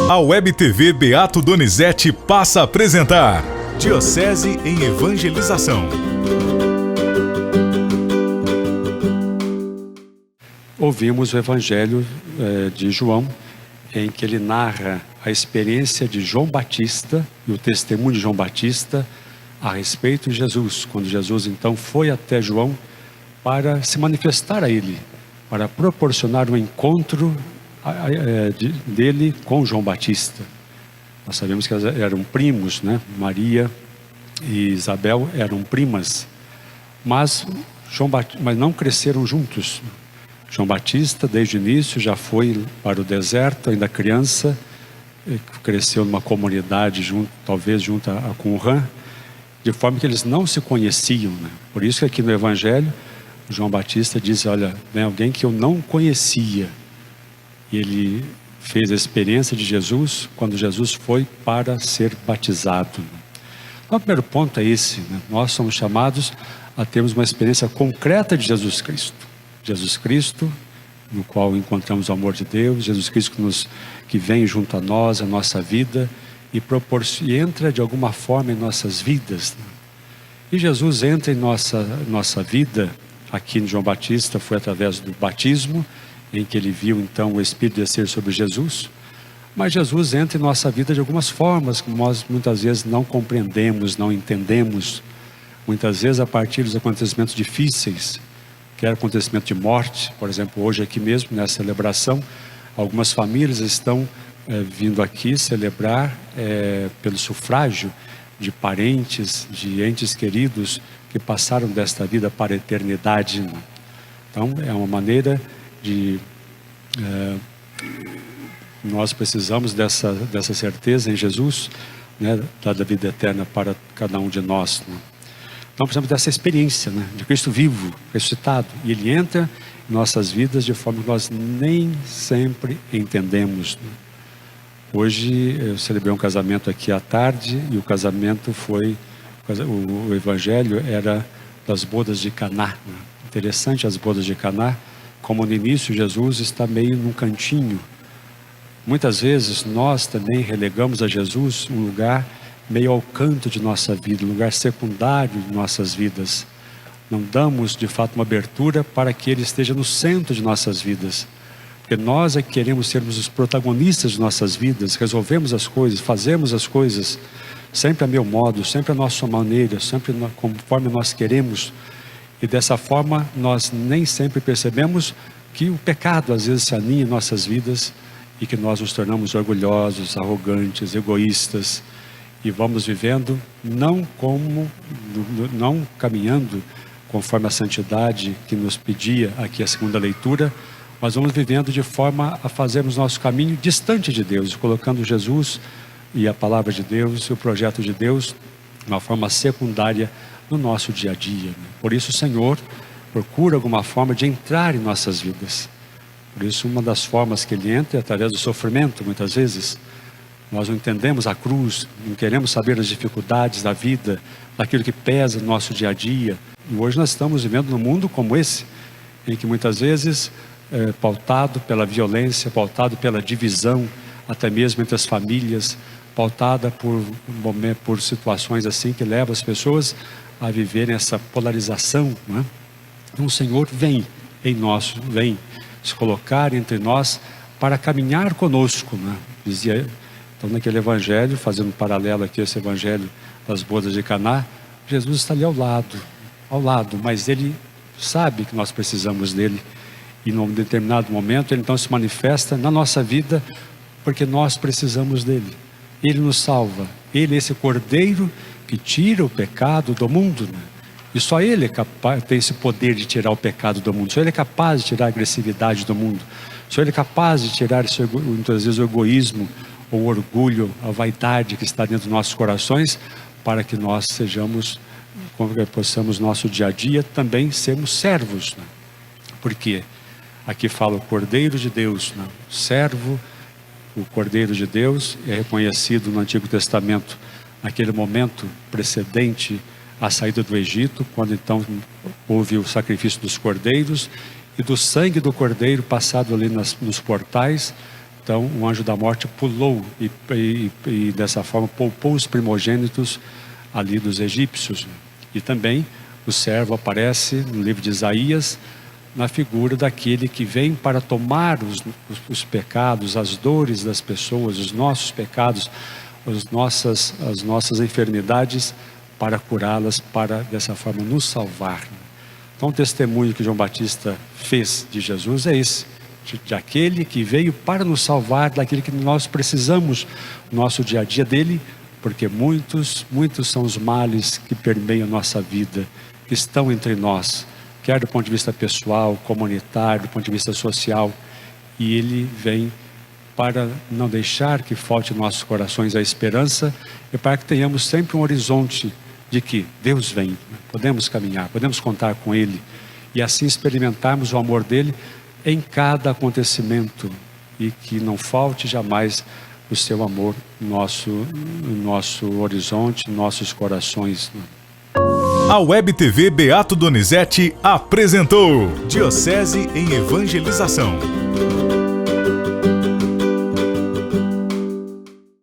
A Web TV Beato Donizete passa a apresentar Diocese em Evangelização. Ouvimos o Evangelho de João, em que ele narra a experiência de João Batista e o testemunho de João Batista a respeito de Jesus, quando Jesus então foi até João para se manifestar a ele, para proporcionar um encontro dele com João Batista. Nós sabemos que elas eram primos, né? Maria e Isabel eram primas, mas não cresceram juntos. João Batista, desde o início, já foi para o deserto, ainda criança, cresceu numa comunidade, talvez junto a Qumran, de forma que eles não se conheciam, né? Por isso que aqui no Evangelho, João Batista diz, olha, vem alguém que eu não conhecia. E ele fez a experiência de Jesus quando Jesus foi para ser batizado. Então, o primeiro ponto é esse, né? Nós somos chamados a termos uma experiência concreta de Jesus Cristo. Jesus Cristo, no qual encontramos o amor de Deus, Jesus Cristo que vem junto a nós, a nossa vida, e entra de alguma forma em nossas vidas. E Jesus entra em nossa vida, aqui em João Batista, foi através do batismo, em que ele viu então o Espírito descer sobre Jesus. Mas Jesus entra em nossa vida de algumas formas, que nós muitas vezes não compreendemos, não entendemos. Muitas vezes a partir dos acontecimentos difíceis, quer acontecimento de morte, por exemplo, hoje aqui mesmo, nessa celebração, algumas famílias estão vindo aqui celebrar pelo sufrágio de parentes, de entes queridos que passaram desta vida para a eternidade. Então, é uma maneira de... nós precisamos dessa certeza em Jesus, né, da vida eterna para cada um de nós, né? Então precisamos dessa experiência, né, de Cristo vivo, ressuscitado. E Ele entra em nossas vidas de forma que nós nem sempre entendemos, né? Hoje eu celebrei um casamento aqui à tarde e o casamento foi... O Evangelho era das bodas de Caná, né? Interessante as bodas de Caná, como no início Jesus está meio num cantinho. Muitas vezes nós também relegamos a Jesus um lugar meio ao canto de nossa vida, um lugar secundário de nossas vidas. Não damos de fato uma abertura para que Ele esteja no centro de nossas vidas, porque nós é que queremos sermos os protagonistas de nossas vidas, resolvemos as coisas, fazemos as coisas sempre a meu modo, sempre a nossa maneira, sempre conforme nós queremos, e dessa forma nós nem sempre percebemos que o pecado às vezes se aninha em nossas vidas e que nós nos tornamos orgulhosos, arrogantes, egoístas, e vamos vivendo não caminhando conforme a santidade que nos pedia aqui a segunda leitura, mas vamos vivendo de forma a fazermos nosso caminho distante de Deus, colocando Jesus e a palavra de Deus e o projeto de Deus de uma forma secundária no nosso dia a dia. Por isso o Senhor procura alguma forma de entrar em nossas vidas. Por isso uma das formas que Ele entra é através do sofrimento, muitas vezes. Nós não entendemos a cruz, não queremos saber as dificuldades da vida, daquilo que pesa no nosso dia a dia. E hoje nós estamos vivendo num mundo como esse, em que muitas vezes pautado pela violência, pautado pela divisão, até mesmo entre as famílias, pautada por situações assim que levam as pessoas a viverem essa polarização, né? Então o Senhor vem vem se colocar entre nós para caminhar conosco, né? Dizia... Então, naquele Evangelho, fazendo um paralelo aqui, esse Evangelho das bodas de Caná, Jesus está ali ao lado, mas Ele sabe que nós precisamos dEle, e num determinado momento Ele então se manifesta na nossa vida, porque nós precisamos dEle. Ele nos salva, Ele é esse Cordeiro que tira o pecado do mundo, né? E só Ele é capaz, tem esse poder de tirar o pecado do mundo, só Ele é capaz de tirar a agressividade do mundo, só Ele é capaz de tirar muitas vezes o egoísmo, o orgulho, a vaidade que está dentro dos nossos corações, para que nós possamos nosso dia a dia também sermos servos, né? Porque aqui fala o Cordeiro de Deus, né? Servo, o Cordeiro de Deus é reconhecido no Antigo Testamento, naquele momento precedente à saída do Egito, quando então houve o sacrifício dos cordeiros, e do sangue do cordeiro passado ali nos portais, Então o anjo da morte pulou e dessa forma poupou os primogênitos ali dos egípcios. E também o servo aparece no livro de Isaías na figura daquele que vem para tomar os pecados, as dores das pessoas, os nossos pecados, as nossas enfermidades, para curá-las, para dessa forma nos salvar. Então o testemunho que João Batista fez de Jesus é esse, de aquele que veio para nos salvar daquele que nós precisamos no nosso dia a dia dele, porque muitos são os males que permeiam a nossa vida, que estão entre nós, quer do ponto de vista pessoal, comunitário, do ponto de vista social, e ele vem para não deixar que falte em nossos corações a esperança e para que tenhamos sempre um horizonte de que Deus vem, podemos caminhar, podemos contar com Ele e assim experimentarmos o amor dele em cada acontecimento e que não falte jamais o seu amor no nosso horizonte, nossos corações. A Web TV Beato Donizete apresentou Diocese em Evangelização.